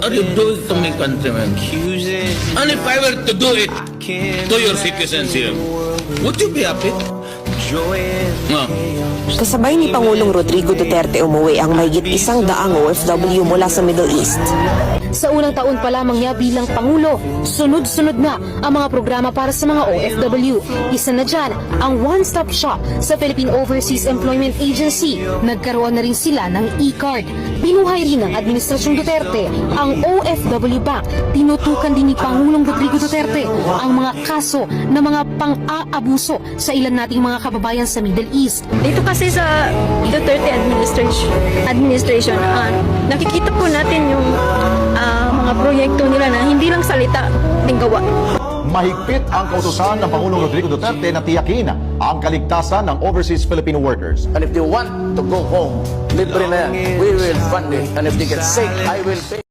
Or you do it to my countrymen. And if I were to do it to your citizens here, would you be happy? No. Kasabay ni Pangulong Rodrigo Duterte umuwi ang mahigit 100 OFW mula sa Middle East. Sa unang taon pa lamang niya bilang Pangulo, sunod-sunod na ang mga programa para sa mga OFW. Isa na dyan ang one-stop shop sa Philippine Overseas Employment Agency. Nagkaroon na rin sila ng e-card. Binuhay rin ng Administrasyong Duterte ang OFW Bank. Tinutukan din ni Pangulong Rodrigo Duterte ang mga kaso na mga pang-aabuso sa ilan nating mga kababayan sa Middle East. Dito kasi sa Duterte administration, nakikita po natin yung mga proyekto nila na hindi lang salita, ting gawa. Mahigpit ang kautusan ng Pangulong Rodrigo Duterte na tiyakin ang kaligtasan ng overseas Filipino workers. And if they want to go home, libre na yan. We will fund it. And if they get sick, I will pay.